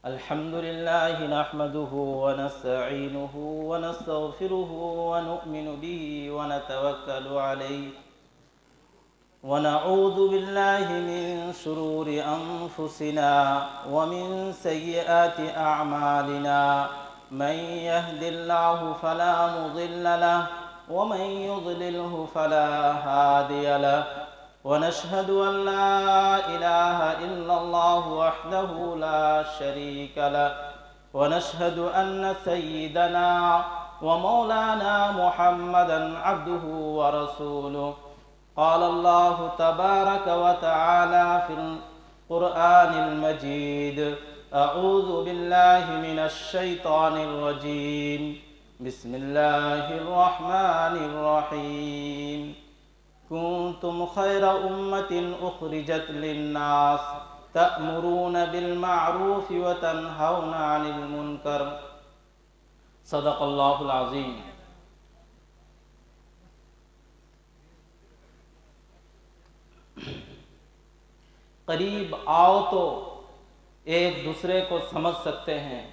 الحمد لله نحمده ونستعينه ونستغفره ونؤمن به ونتوكل عليه ونعوذ بالله من شرور أنفسنا ومن سيئات أعمالنا من يهد الله فلا مضل له ومن يضلله فلا هادي له ونشهد أن لا إله إلا الله وحده لا شريك له ونشهد أن سيدنا ومولانا محمدا عبده ورسوله قال الله تبارك وتعالى في القرآن المجيد أعوذ بالله من الشيطان الرجيم بسم الله الرحمن الرحيم كنتم خير أمة أخرجت للناس تأمرون بالمعروف وتنهون عن المنكر صدق الله العظيم۔ قریب آؤ تو ایک دوسرے کو سمجھ سکتے ہیں،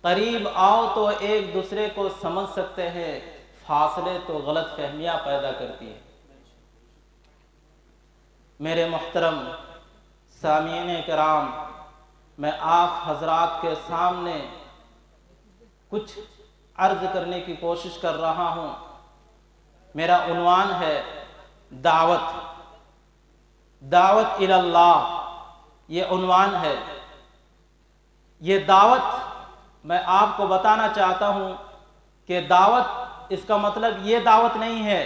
قریب آؤ تو ایک دوسرے کو سمجھ سکتے ہیں، فاصلے تو غلط فہمیاں پیدا کرتی ہیں۔ میرے محترم سامعین کرام، میں آپ حضرات کے سامنے کچھ عرض کرنے کی کوشش کر رہا ہوں۔ میرا عنوان ہے دعوت اللہ، یہ عنوان ہے۔ یہ دعوت میں آپ کو بتانا چاہتا ہوں کہ دعوت اس کا مطلب یہ دعوت نہیں ہے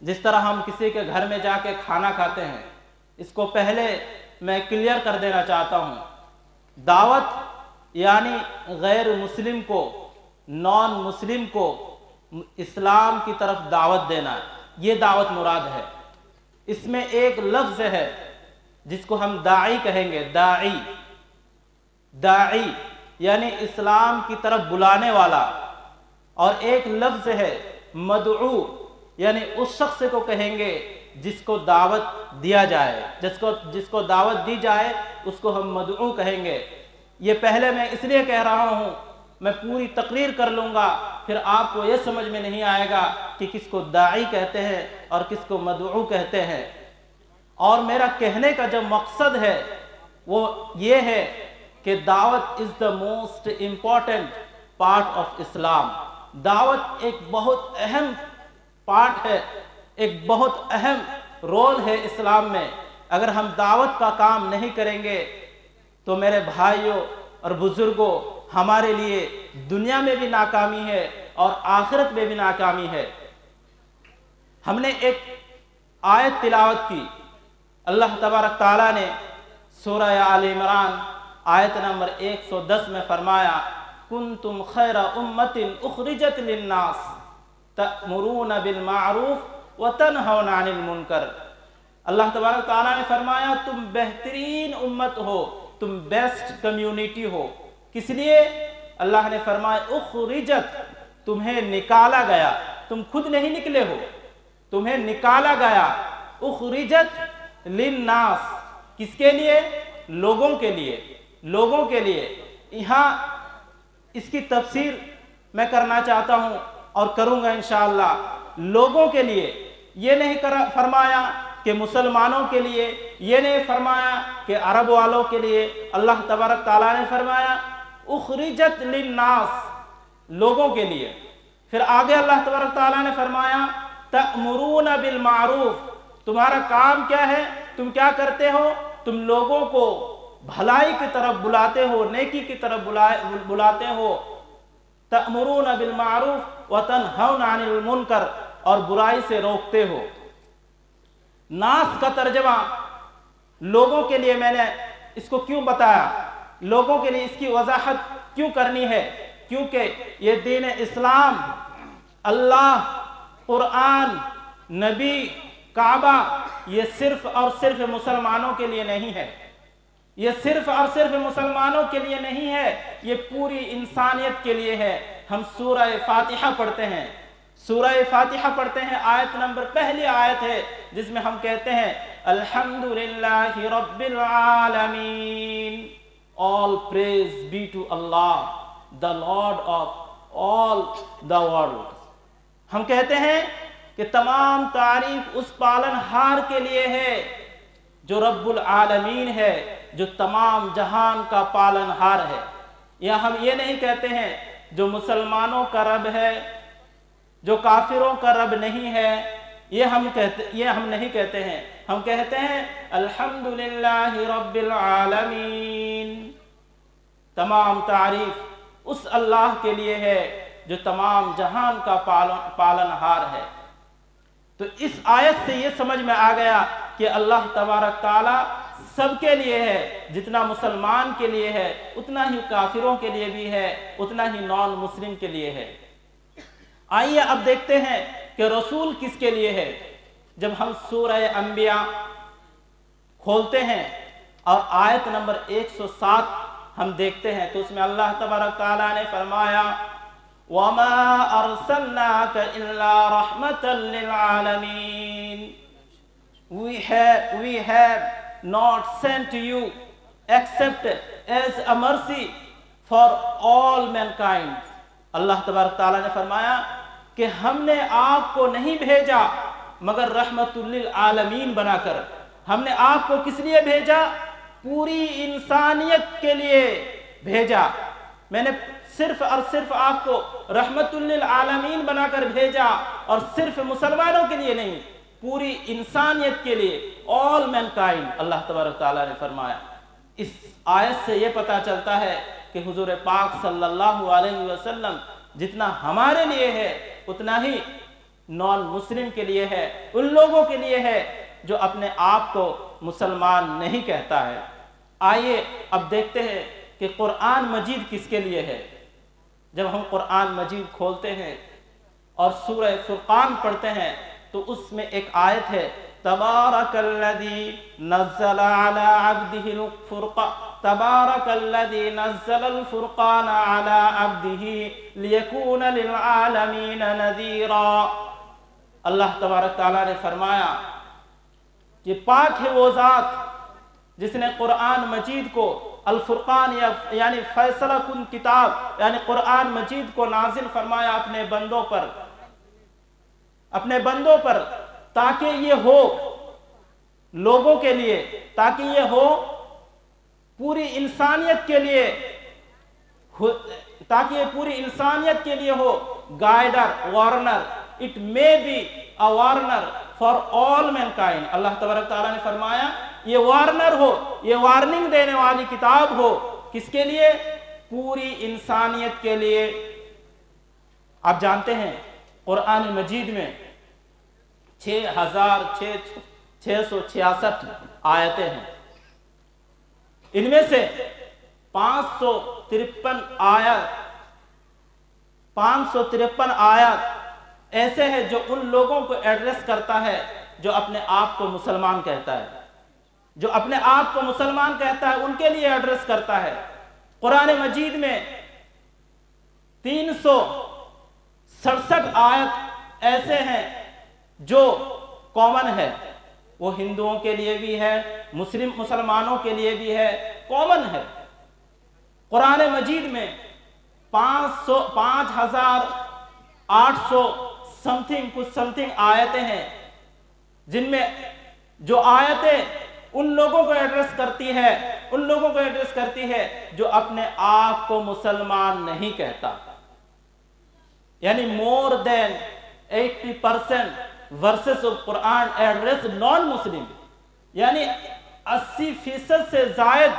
جس طرح ہم کسی کے گھر میں جا کے کھانا کھاتے ہیں۔ اس کو پہلے میں کلیئر کر دینا چاہتا ہوں۔ دعوت یعنی غیر مسلم کو، نان مسلم کو اسلام کی طرف دعوت دینا، یہ دعوت مراد ہے۔ اس میں ایک لفظ ہے جس کو ہم داعی کہیں گے، داعی یعنی اسلام کی طرف بلانے والا، اور ایک لفظ ہے مدعو یعنی اس شخص کو کہیں گے جس کو دعوت دیا جائے، جس کو دعوت دی جائے اس کو ہم مدعو کہیں گے۔ یہ پہلے میں اس لیے کہہ رہا ہوں، میں پوری تقریر کر لوں گا، پھر آپ کو یہ سمجھ میں نہیں آئے گا کہ کس کو داعی کہتے ہیں اور کس کو مدعو کہتے ہیں۔ اور میرا کہنے کا جو مقصد ہے وہ یہ ہے کہ دعوت is the most important part of Islam. دعوت ایک بہت اہم پارٹ ہے، ایک بہت اہم رول ہے اسلام میں۔ اگر ہم دعوت کا کام نہیں کریں گے تو میرے بھائیوں اور بزرگوں، ہمارے لیے دنیا میں بھی ناکامی ہے اور آخرت میں بھی ناکامی ہے۔ ہم نے ایک آیت تلاوت کی، اللہ تبارک تعالیٰ نے سورہ آل عمران آیت نمبر 110 میں فرمایا کنتم خیر امت اخرجت للناس تأمرون بالمعروف وتنہون عن المنکر۔ اللہ تبارک تعالیٰ نے فرمایا تم بہترین امت ہو، تم بیسٹ کمیونٹی ہو۔ کس لیے؟ اللہ نے فرمایا اخرجت، تمہیں نکالا گیا، تم خود نہیں نکلے ہو، تمہیں نکالا گیا۔ اخرجت للناس، کس کے لیے؟ لوگوں کے لیے، لوگوں کے لیے۔ یہاں اس کی تفسیر میں کرنا چاہتا ہوں اور کروں گا انشاءاللہ۔ لوگوں کے لیے، یہ نہیں فرمایا کہ مسلمانوں کے لیے، یہ نہیں فرمایا کہ عرب والوں کے لیے۔ اللہ تبارک تعالیٰ نے فرمایا اخرجت للناس، لوگوں کے لیے۔ پھر آگے اللہ تبارک تعالیٰ نے فرمایا تأمرون بالمعروف، تمہارا کام کیا ہے؟ تم کیا کرتے ہو؟ تم لوگوں کو بھلائی کی طرف بلاتے ہو، نیکی کی طرف بلاتے ہو۔ تأمرون بالمعروف وتنہون عن المنکر، اور برائی سے روکتے ہو۔ ناس کا ترجمہ لوگوں کے لیے میں نے اس کو کیوں بتایا، لوگوں کے لیے اس کی وضاحت کیوں کرنی ہے؟ کیونکہ یہ دین اسلام، اللہ، قرآن، نبی، کعبہ، یہ صرف اور صرف مسلمانوں کے لیے نہیں ہے، یہ صرف اور صرف مسلمانوں کے لیے نہیں ہے، یہ پوری انسانیت کے لیے ہے۔ ہم سورہ فاتحہ پڑھتے ہیں، سورہ فاتحہ پڑھتے ہیں، آیت نمبر پہلی آیت ہے جس میں ہم کہتے ہیں الحمدللہ رب العالمین، all praise be to Allah, the Lord of all the world. ہم کہتے ہیں کہ تمام تعریف اس پالن ہار کے لیے ہے جو رب العالمین ہے، جو تمام جہان کا پالن ہار ہے. یا ہم یہ نہیں کہتے ہیں جو مسلمانوں کا رب ہے، جو کافروں کا رب نہیں ہے، یہ ہم نہیں کہتے ہیں. ہم کہتے ہیں الحمدللہ رب العالمین. تمام تعریف اس اللہ کے لیے ہے جو تمام جہان کا پالن ہار ہے. تو اس آیت سے یہ سمجھ میں آ گیا کہ اللہ تبارک تعالی سب کے لیے ہے. جتنا مسلمان کے لیے ہے اتنا ہی کافروں کے لیے بھی ہے، اتنا ہی نان مسلم کے لیے ہے. آئیے اب دیکھتے ہیں کہ رسول کس کے لیے ہے. جب ہم سورہ انبیاء کھولتے ہیں اور آیت نمبر 107 ہم دیکھتے ہیں تو اس میں اللہ تبارک تعالیٰ نے فرمایا وَمَا أَرْسَلْنَاكَ إِلَّا رَحْمَةً لِلْعَالَمِينَ. We have not sent you except as a mercy for all mankind. اللہ تبارک تعالیٰ نے فرمایا کہ ہم نے آپ کو نہیں بھیجا مگر رحمت للعالمین بنا کر. ہم نے آپ کو کس لیے بھیجا؟ پوری انسانیت کے لیے بھیجا. میں نے صرف اور صرف آپ کو رحمت للعالمین بنا کر بھیجا، اور صرف مسلمانوں کے لیے نہیں، پوری انسانیت کے لیے، all mankind. اللہ تبارک تعالیٰ نے فرمایا. اس آیت سے یہ پتہ چلتا ہے کہ حضور پاک صلی اللہ علیہ وسلم جتنا ہمارے لیے ہے اتنا ہی نان مسلم کے لیے ہے، ان لوگوں کے لیے ہے جو اپنے آپ کو مسلمان نہیں کہتا ہے. آئیے اب دیکھتے ہیں کہ قرآن مجید کس کے لیے ہے. جب ہم قرآن مجید کھولتے ہیں اور سورہ فرقان پڑھتے ہیں تو اس میں ایک آیت ہے تبارک الذی نزل علی عبدہ الفرقان تبارک الذی نزل الفرقان علی عبدہ لیکون للعالمین نذیرا. اللہ تبارک تعالیٰ نے فرمایا کہ پاک ہے وہ ذات جس نے قرآن مجید کو الفرقان یعنی فیصلہ کن کتاب یعنی قرآن مجید کو نازل فرمایا اپنے بندوں پر تاکہ یہ ہو لوگوں کے لیے، تاکہ یہ ہو پوری انسانیت کے لیے، تاکہ یہ پوری انسانیت کے لیے ہو guider, warner. It may be a warner for all mankind. اللہ تبارک تعالیٰ نے فرمایا یہ وارنر ہو، یہ وارننگ دینے والی کتاب ہو. کس کے لیے؟ پوری انسانیت کے لیے. آپ جانتے ہیں قرآن مجید میں 6666 آیتیں ہیں. ان میں سے 553 آیات ایسے ہیں جو ان لوگوں کو ایڈریس کرتا ہے جو اپنے آپ کو مسلمان کہتا ہے، جو اپنے آپ کو مسلمان کہتا ہے ان کے لیے ایڈریس کرتا ہے. قرآن مجید میں 367 آیت ایسے ہیں جو کامن ہے، وہ ہندوؤں کے لیے بھی ہے، مسلمانوں کے لیے بھی ہے، کامن ہے. قرآن مجید میں 5800 سمتھنگ آیتیں ہیں جن میں جو آیتیں ان لوگوں کو ایڈریس کرتی ہے جو اپنے آپ کو مسلمان نہیں کہتا. یعنی more than 80% verses of Quran address non-Muslim. یعنی 80% سے زائد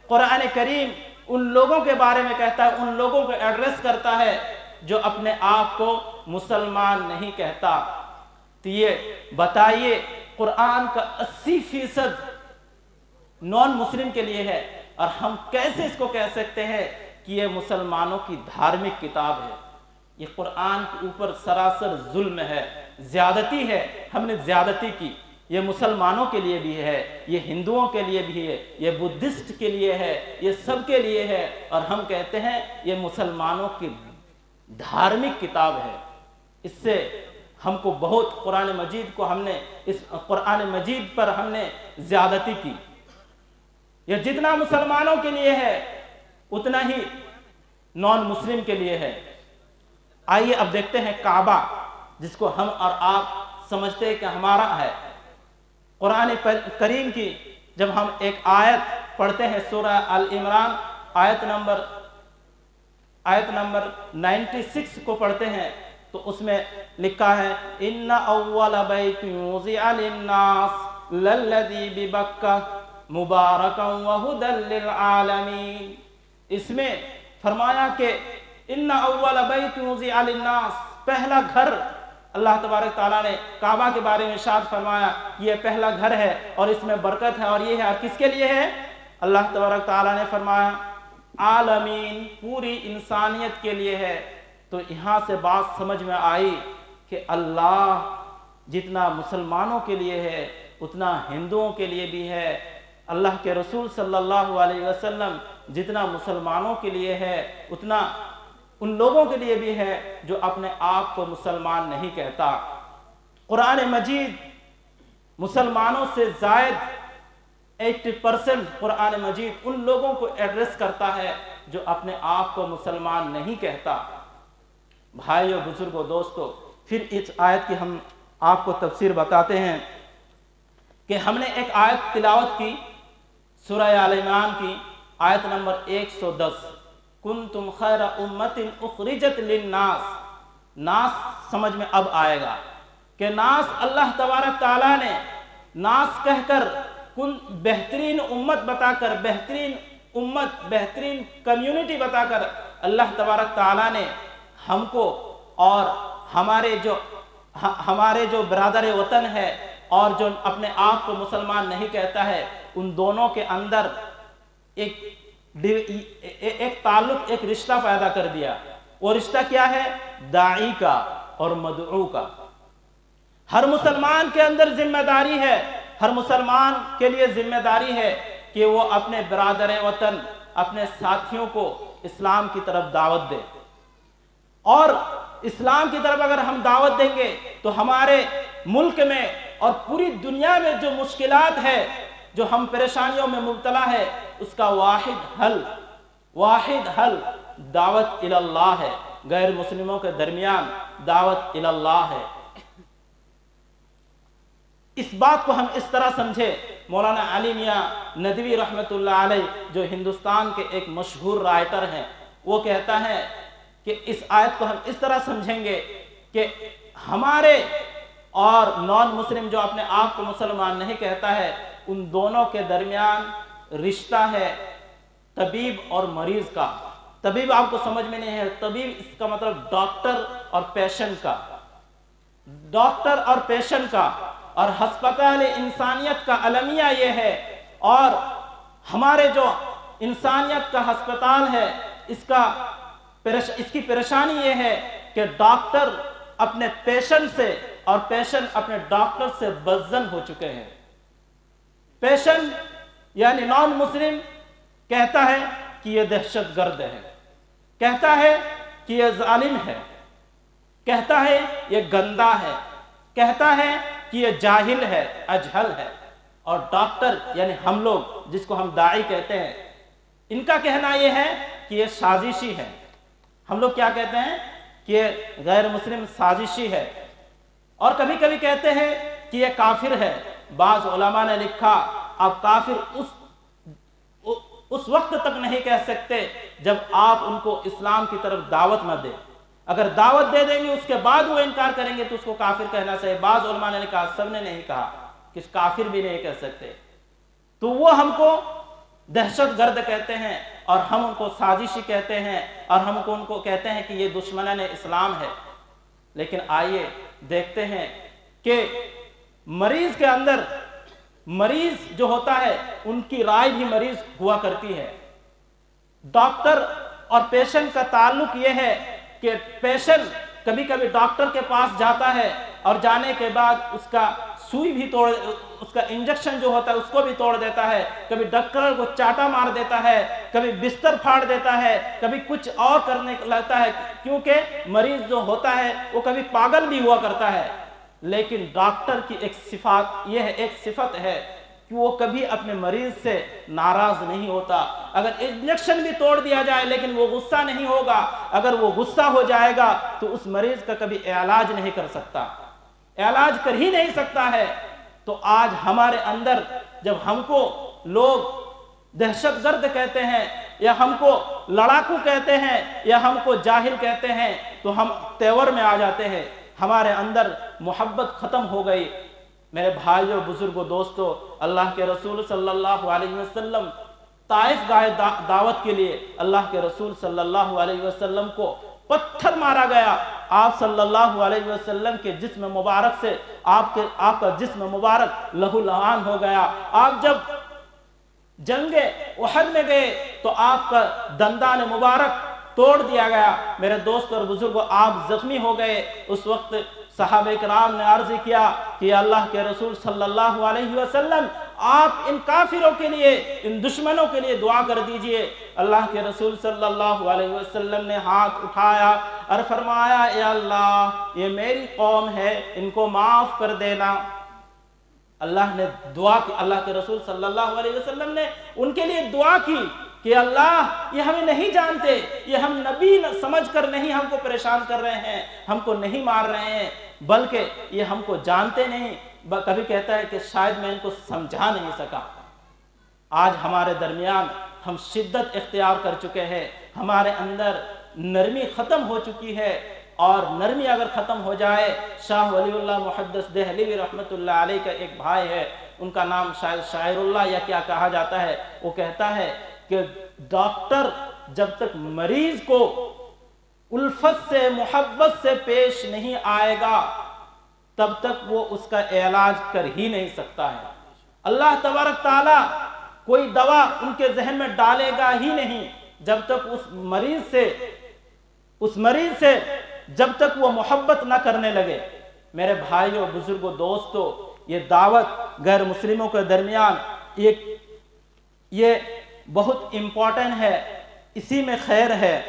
قرآن کریم ان لوگوں کے بارے میں کہتا ہے، ان لوگوں کو ایڈریس کرتا ہے جو اپنے آپ کو مسلمان نہیں کہتا. تو یہ بتائیے قرآن کا 80% نان مسلم کے لیے ہے، اور ہم کیسے اس کو کہہ سکتے ہیں کہ یہ مسلمانوں کی دھارمک کتاب ہے؟ یہ قرآن کے اوپر سراسر ظلم ہے، زیادتی ہے. ہم نے زیادتی کی. یہ مسلمانوں کے لیے بھی ہے، یہ ہندوؤں کے لیے بھی ہے، یہ بدھسٹ کے لیے ہے، یہ سب کے لیے ہے، اور ہم کہتے ہیں یہ مسلمانوں کی دھارمک کتاب ہے. اس سے ہم کو بہت قرآن مجید کو اس قرآن مجید پر ہم نے زیادتی کی. یہ جتنا مسلمانوں کے لیے ہے اتنا ہی نان مسلم کے لیے ہے۔ آئیے اب دیکھتے ہیں کعبہ، جس کو ہم اور آپ سمجھتے ہیں کہ ہمارا ہے۔ قرآن کریم کی جب ہم ایک آیت پڑھتے ہیں سورہ آل عمران آیت نمبر 96 کو پڑھتے ہیں تو اس میں لکھا ہے ان اول بیت وضع للناس للذی ببکہ مبارکا وہدی للعالمین۔ اس میں فرمایا کہ ان اول بیت وضع للناس، پہلا گھر اللہ تبارک تعالیٰ نے کعبہ کے بارے میں ارشاد فرمایا کہ یہ پہلا گھر ہے اور اس میں برکت ہے، اور یہ ہے کس کے لیے ہے؟ اللہ تبارک تعالیٰ نے فرمایا عالمین، پوری انسانیت کے لیے ہے۔ تو یہاں سے بات سمجھ میں آئی کہ اللہ جتنا مسلمانوں کے لیے ہے اتنا ہندوؤں کے لیے بھی ہے، اللہ کے رسول صلی اللہ علیہ وسلم جتنا مسلمانوں کے لیے ہے اتنا ان لوگوں کے لیے بھی ہے جو اپنے آپ کو مسلمان نہیں کہتا۔ قرآن مجید مسلمانوں سے زائد 80% قرآن مجید ان لوگوں کو ایڈریس کرتا ہے جو اپنے آپ کو مسلمان نہیں کہتا۔ بھائیو، بزرگوں، دوستو، پھر اس آیت کی ہم آپ کو تفسیر بتاتے ہیں کہ ہم نے ایک آیت تلاوت کی سورہ آل عمران کی آیت نمبر 110، کنتم خیر امت اخرجت للناس۔ ناس سمجھ میں اب آئے گا کہ ناس اللہ تبارک تعالیٰ نے ناس کہہ کر بہترین امت بتا کر، بہترین امت، بہترین کمیونٹی بتا کر اللہ تبارک تعالیٰ نے ہم کو اور ہمارے جو برادر وطن ہے اور جو اپنے آپ کو مسلمان نہیں کہتا ہے ان دونوں کے اندر ایک تعلق، ایک رشتہ پیدا کر دیا۔ وہ رشتہ کیا ہے؟ داعی کا اور مدعو کا۔ ہر مسلمان کے اندر ذمہ داری ہے، ہر مسلمان کے لیے ذمہ داری ہے کہ وہ اپنے برادر وطن، اپنے ساتھیوں کو اسلام کی طرف دعوت دے۔ اور اسلام کی طرف اگر ہم دعوت دیں گے تو ہمارے ملک میں اور پوری دنیا میں جو مشکلات ہے، جو ہم پریشانیوں میں مبتلا ہے، اس کا واحد حل دعوت اللہ ہے۔ غیر مسلموں کے درمیان دعوت اللہ ہے۔ اس بات کو ہم اس طرح سمجھے، مولانا علی میاں ندوی رحمۃ اللہ علیہ جو ہندوستان کے ایک مشہور رائٹر ہیں، وہ کہتا ہے کہ اس آیت کو ہم اس طرح سمجھیں گے کہ ہمارے اور نان مسلم جو اپنے آپ کو مسلمان نہیں کہتا ہے ان دونوں کے درمیان رشتہ ہے طبیب اور مریض کا۔ طبیب آپ کو سمجھ میں نہیں ہے، طبیب اس کا مطلب ڈاکٹر اور پیشنٹ کا، ڈاکٹر اور پیشنٹ کا، اور ہسپتال انسانیت کا المیہ یہ ہے۔ اور ہمارے جو انسانیت کا ہسپتال ہے اس کی پریشانی یہ ہے کہ ڈاکٹر اپنے پیشنٹ سے اور پیشنٹ اپنے ڈاکٹر سے بدظن ہو چکے ہیں۔ پیشنٹ یعنی نان مسلم کہتا ہے کہ یہ دہشت گرد ہے، کہتا ہے کہ یہ ظالم ہے، کہتا ہے یہ گندا ہے، کہتا ہے کہ یہ جاہل ہے، اجہل ہے۔ اور ڈاکٹر یعنی ہم لوگ جس کو ہم داعی کہتے ہیں، ان کا کہنا یہ ہے کہ یہ سازشی ہے۔ ہم لوگ کیا کہتے ہیں کہ یہ غیر مسلم سازشی ہے، اور کبھی کبھی کہتے ہیں کہ یہ کافر ہے۔ بعض علماء نے لکھا آپ کافر اس وقت تک نہیں کہہ سکتے جب آپ ان کو اسلام کی طرف دعوت نہ دیں۔ اگر دعوت دے دیں گے اس کے بعد وہ انکار کریں گے تو اس کو کافر کہنا چاہیے۔ بعض علماء نے کہا، سب نے نہیں کہا کہ کافر بھی نہیں کہہ سکتے۔ تو وہ ہم کو دہشت گرد کہتے ہیں اور ہم ان کو سازشی کہتے ہیں اور ہم ان کو کہتے ہیں کہ یہ دشمنان اسلام ہے۔ لیکن آئیے دیکھتے ہیں کہ مریض کے اندر، مریض جو ہوتا ہے ان کی رائے بھی مریض ہوا کرتی ہے۔ ڈاکٹر اور پیشنٹ کا تعلق یہ ہے کہ پیشنٹ کبھی کبھی ڈاکٹر کے پاس جاتا ہے اور جانے کے بعد اس کا سوئی بھی اس کا انجیکشن جو ہوتا ہے اس کو بھی توڑ دیتا ہے، کبھی ڈاکٹر کو چاٹا مار دیتا ہے، کبھی بستر پھاڑ دیتا ہے، کبھی کچھ اور کرنے لگتا ہے، کیونکہ مریض جو ہوتا ہے وہ کبھی پاگل بھی ہوا کرتا ہے۔ لیکن ڈاکٹر کی ایک صفت یہ ہے، ایک صفت ہے کہ وہ کبھی اپنے مریض سے ناراض نہیں ہوتا. اگر انجیکشن بھی توڑ دیا جائے لیکن وہ غصہ نہیں ہوگا. اگر وہ غصہ ہو جائے گا تو اس مریض کا کبھی علاج نہیں کر سکتا, علاج کر ہی نہیں سکتا ہے. تو آج ہمارے اندر جب ہم کو لوگ دہشت گرد کہتے ہیں یا ہم کو لڑاکو کہتے ہیں یا ہم کو جاہل کہتے ہیں تو ہم تیور میں آ جاتے ہیں. ہمارے اندر محبت ختم ہو گئی. میرے بھائیوں, بزرگوں, دوستوں, اللہ کے رسول صلی اللہ علیہ وسلم طائف گئے دعوت کے لیے. اللہ کے رسول صلی اللہ علیہ وسلم کو پتھر مارا گیا. آپ صلی اللہ علیہ وسلم کے جسم مبارک سے آپ کا جسم مبارک لہو لہان ہو گیا. آپ جب جنگ احد میں گئے تو آپ کا دندان مبارک توڑ دیا گیا. میرے دوست اور بزرگوں, آپ زخمی ہو گئے. اس وقت صحابہ کرام نے عرض کیا کہ اللہ کے رسول صلی اللہ علیہ وسلم آپ ان کافروں کے لیے, ان دشمنوں کے لیے دعا کر دیجئے. اللہ کے رسول صلی اللہ علیہ وسلم نے ہاتھ اٹھایا اور فرمایا, اے اللہ, یہ میری قوم ہے, ان کو معاف کر دینا. اللہ نے دعا کی, اللہ کے رسول صلی اللہ علیہ وسلم نے ان کے لیے دعا کی کہ اللہ, یہ ہمیں نہیں جانتے, یہ ہم نبی سمجھ کر نہیں ہم کو پریشان کر رہے ہیں, ہم کو نہیں مار رہے ہیں, بلکہ یہ ہم کو جانتے نہیں. کبھی کہتا ہے کہ شاید میں ان کو سمجھا نہیں سکا. آج ہمارے درمیان ہم شدت اختیار کر چکے ہیں, ہمارے اندر نرمی ختم ہو چکی ہے. اور نرمی اگر ختم ہو جائے, شاہ ولی اللہ محدث دہلوی رحمت اللہ علیہ کا ایک بھائی ہے, ان کا نام شاعر اللہ یا کیا کہا جاتا ہے, وہ کہتا ہے کہ ڈاکٹر جب تک مریض کو الفت سے محبت سے پیش نہیں آئے گا تب تک وہ اس کا علاج کر ہی نہیں سکتا ہے. اللہ تبارک تعالی کوئی دوا ان کے ذہن میں ڈالے گا ہی نہیں جب تک اس مریض سے جب تک وہ محبت نہ کرنے لگے. میرے بھائیوں, بزرگوں, دوستوں, یہ دعوت غیر مسلموں کے درمیان یہ بہت امپورٹنٹ ہے, اسی میں خیر ہے.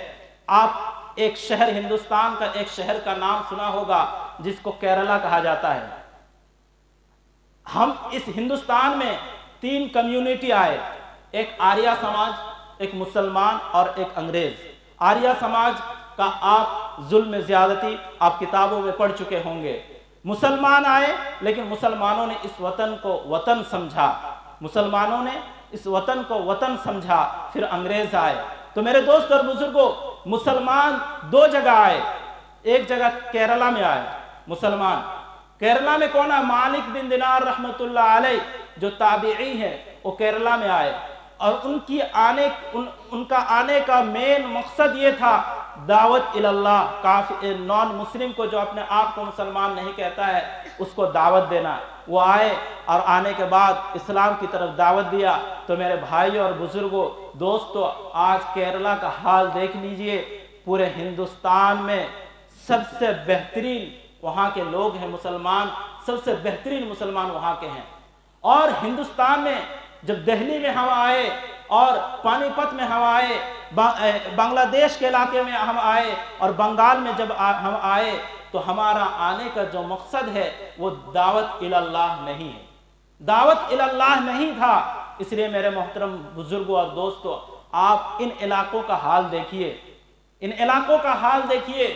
آپ ایک شہر, ہندوستان کا ایک شہر کا نام سنا ہوگا جس کو کیرلا کہا جاتا ہے. ہم اس ہندوستان میں 3 کمیونٹی آئے, ایک آریہ سماج, ایک مسلمان اور ایک انگریز. آریہ سماج کا آپ ظلم زیادتی آپ کتابوں میں پڑھ چکے ہوں گے. مسلمان آئے لیکن مسلمانوں نے اس وطن کو وطن سمجھا, مسلمانوں نے اس وطن کو وطن سمجھا. پھر انگریز آئے. تو میرے دوست اور بزرگوں, مسلمان 2 جگہ آئے. ایک جگہ کیرلا میں آئے مسلمان. کیرلا میں کون ہے؟ مالک بن دینار رحمت اللہ علیہ جو تابعی ہے, وہ کیرلا میں آئے. اور ان کا آنے کا مین مقصد یہ تھا دعوت اللہ, نان مسلم کو جو اپنے آپ کو مسلمان نہیں کہتا ہے اس کو دعوت دینا. وہ آئے اور آنے کے بعد اسلام کی طرف دعوت دیا. تو میرے بھائیوں اور بزرگوں, دوستو, آج کیرلا کا حال دیکھ لیجئے. پورے ہندوستان میں سب سے بہترین وہاں کے لوگ ہیں مسلمان, سب سے بہترین مسلمان وہاں کے ہیں. اور ہندوستان میں جب دہلی میں ہم آئے اور پانی پت میں ہم آئے, بنگلہ دیش کے علاقے میں ہم آئے اور بنگال میں جب ہم آئے تو ہمارا آنے کا جو مقصد ہے وہ دعوت اللہ نہیں ہے, دعوت اللہ نہیں تھا. اس لیے میرے محترم بزرگوں اور دوستوں, آپ ان علاقوں کا حال دیکھیے, ان علاقوں کا حال دیکھیے.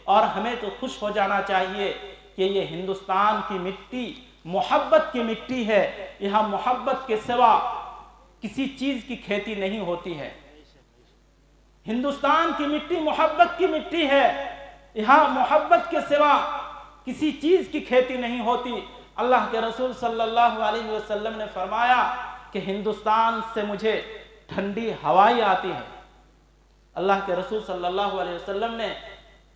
اور ہمیں تو خوش ہو جانا چاہیے کہ یہ ہندوستان کی مٹی محبت کی مٹی ہے. یہاں محبت کے سوا کسی چیز کی کھیتی نہیں ہوتی ہے. ہندوستان کی مٹی محبت کی مٹی ہے. یہاں محبت کے سوا کسی چیز کی کھیتی نہیں ہوتی. اللہ کے رسول صلی اللہ علیہ وسلم نے فرمایا کہ ہندوستان سے مجھے ٹھنڈی ہوائیں آتی ہیں. اللہ کے رسول صلی اللہ علیہ وسلم نے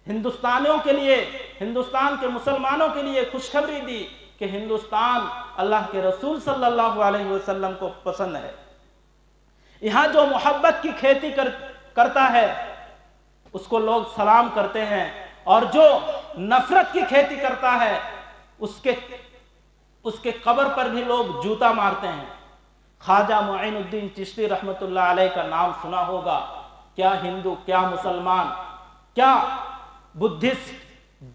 ہندوستانیوں کے لیے, ہندوستان کے مسلمانوں کے لیے خوشخبری دی کہ ہندوستان اللہ کے رسول صلی اللہ علیہ وسلم کو پسند ہے. یہاں جو محبت کی کھیتی کرتا ہے اس کو لوگ سلام کرتے ہیں, اور جو نفرت کی کھیتی کرتا ہے اس کے قبر پر بھی لوگ جوتا مارتے ہیں. خواجہ معین الدین چشتی رحمت اللہ علیہ کا نام سنا ہوگا. کیا ہندو, کیا مسلمان, کیا بدھسٹ,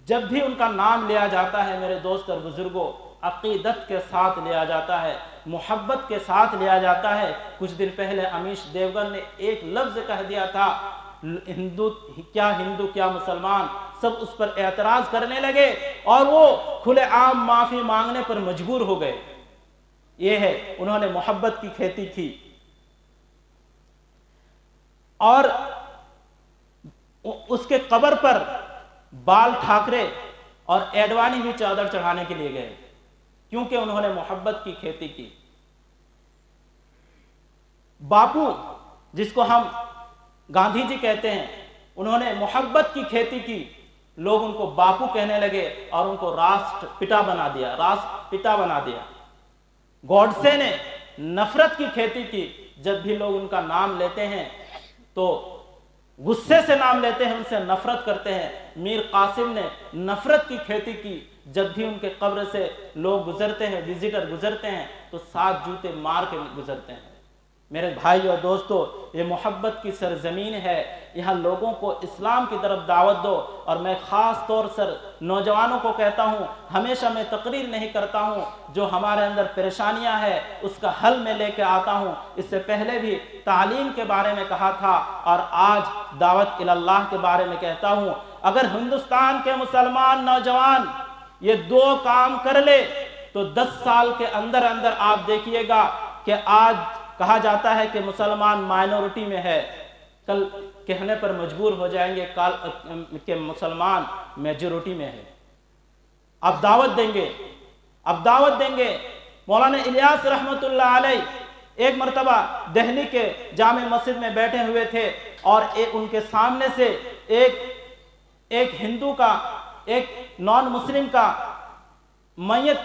جب بھی ان کا نام لیا جاتا ہے میرے دوست اور بزرگوں عقیدت کے ساتھ لیا جاتا ہے. محبت کے ساتھ لیا جاتا ہے۔ کچھ دن پہلے امیش دیوگن نے ایک لفظ کہہ دیا تھا، ہندو کیا مسلمان، سب اس پر اعتراض کرنے لگے اور وہ کھلے عام معافی مانگنے پر مجبور ہو گئے۔ یہ ہے، انہوں نے محبت کی کھیتی کی۔ اور اس کے قبر پر بال ٹھاکرے اور ایڈوانی بھی چادر چڑھانے کے لیے گئے، کیونکہ انہوں نے محبت کی کھیتی کی۔ باپو، جس کو ہم گاندھی جی کہتے ہیں، انہوں نے محبت کی کھیتی کی، لوگ ان کو باپو کہنے لگے اور ان کو راشٹر پتا بنا دیا۔ گوڈسے نے نفرت کی کھیتی کی، جب بھی لوگ ان کا نام لیتے ہیں تو غصے سے نام لیتے ہیں، ان سے نفرت کرتے ہیں۔ میر قاسم نے نفرت کی کھیتی کی، جب بھی ان کے قبر سے لوگ گزرتے ہیں، وزٹر گزرتے ہیں تو 7 جوتے مار کے گزرتے ہیں۔ میرے بھائی اور دوستو، یہ محبت کی سرزمین ہے، یہاں لوگوں کو اسلام کی طرف دعوت دو۔ اور میں خاص طور سے نوجوانوں کو کہتا ہوں، ہمیشہ میں تقریر نہیں کرتا ہوں، جو ہمارے اندر پریشانیاں ہیں اس کا حل میں لے کے آتا ہوں۔ اس سے پہلے بھی تعلیم کے بارے میں کہا تھا اور آج دعوت اللہ کے بارے میں کہتا ہوں۔ اگر ہندوستان کے مسلمان نوجوان یہ 2 کام کر لے تو 10 سال کے اندر آپ دیکھیے گا کہ آج کہا جاتا ہے کہ مسلمان مائنورٹی میں ہے، کل کہنے پر مجبور ہو جائیں گے کہ مسلمان میجورٹی میں ہے۔ اب دعوت دیں گے۔ مولانا الیاس رحمت اللہ علیہ ایک مرتبہ دہلی کے جامع مسجد میں بیٹھے ہوئے تھے اور ان کے سامنے سے ایک ہندو کا، ایک نان مسلم کا میت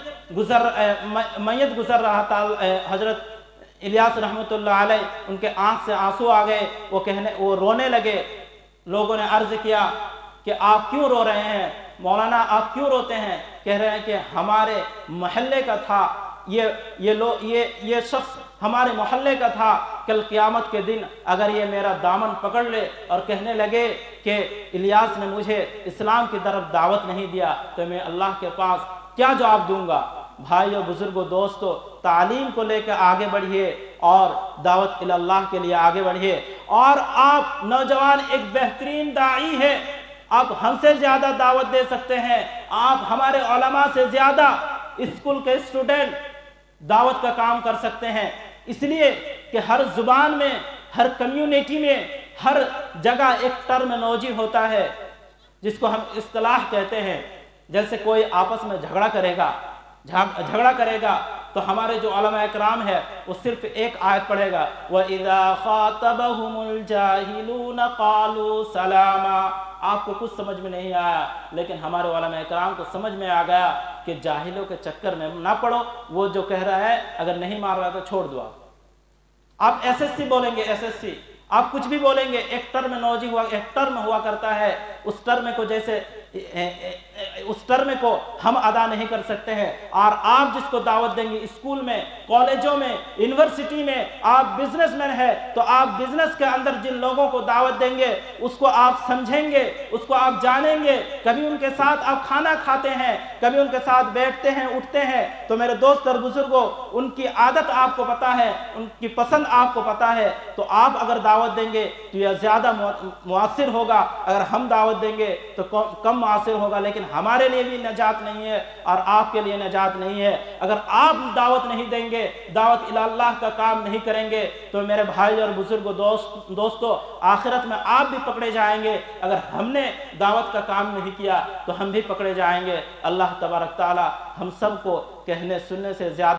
گزر رہا تھا۔ حضرت الیاس رحمت اللہ علیہ ان کے آنکھ سے آنسو آ گئے، وہ رونے لگے۔ لوگوں نے عرض کیا کہ آپ کیوں رو رہے ہیں مولانا، آپ کیوں روتے ہیں؟ کہہ رہے ہیں کہ ہمارے محلے کا تھا، یہ شخص ہمارے محلے کا تھا، کل قیامت کے دن اگر یہ میرا دامن پکڑ لے اور کہنے لگے کہ الیاس نے مجھے اسلام کی طرف دعوت نہیں دیا تو میں اللہ کے پاس کیا جواب دوں گا؟ بھائیو، بزرگوں، دوستو، تعلیم کو لے کے آگے بڑھیے اور دعوت اللہ کے لیے آگے بڑھیے۔ اور آپ نوجوان ایک بہترین داعی ہے، آپ ہم سے زیادہ دعوت دے سکتے ہیں، آپ ہمارے علماء سے زیادہ اسکول کے اسٹوڈنٹ دعوت کا کام کر سکتے ہیں، اس لیے کہ ہر زبان میں، ہر کمیونٹی میں، ہر جگہ ایک ٹرمینالوجی ہوتا ہے جس کو ہم اصطلاح کہتے ہیں۔ جیسے کوئی آپس میں جھگڑا کرے گا تو ہمارے جو علماء اکرام ہے وہ صرف ایک آیت پڑھے گا، وَإِذَا خَاطَبَهُمُ الْجَاهِلُونَ قَالُوا سَلَامًا۔ آپ کو کچھ سمجھ میں نہیں آیا، لیکن ہمارے علماء اکرام کو سمجھ میں آ گیا کہ جاہلوں کے چکر میں نہ پڑو، وہ جو کہہ رہا ہے اگر نہیں مار رہا تو چھوڑ دو۔ آپ ایس ایس سی بولیں گے، ایس ایس سی، آپ کچھ بھی بولیں گے، ایک ٹرم ہوا کرتا ہے، اس ٹرم کو ہم ادا نہیں کر سکتے ہیں۔ اور آپ جس کو دعوت دیں گے اسکول میں، کالجوں میں، یونیورسٹی میں، آپ بزنس مین ہیں تو آپ بزنس کے اندر جن لوگوں کو دعوت دیں گے اس کو آپ سمجھیں گے، اس کو آپ جانیں گے، کبھی ان کے ساتھ آپ کھانا کھاتے ہیں، کبھی ان کے ساتھ بیٹھتے ہیں، اٹھتے ہیں، تو میرے دوست اور بزرگوں، ان کی عادت آپ کو پتہ ہے، ان کی پسند آپ کو پتہ ہے، تو آپ اگر دعوت دیں گے تو یہ زیادہ مؤثر ہوگا، اگر ہم دعوت دیں گے تو کم مؤثر ہوگا۔ لیکن ہمارے لیے بھی نجات نہیں ہے اور آپ کے لیے نجات نہیں ہے۔ اگر آپ دعوت نہیں دیں گے، دعوت اللہ کا کام نہیں کریں گے تو میرے بھائی اور بزرگوں، دوستو، آخرت میں آپ بھی پکڑے جائیں گے۔ اگر ہم نے دعوت کا کام نہیں کیا تو ہم بھی پکڑے جائیں گے۔ اللہ تبارک تعالی ہم سب کو کہنے سننے سے زیادہ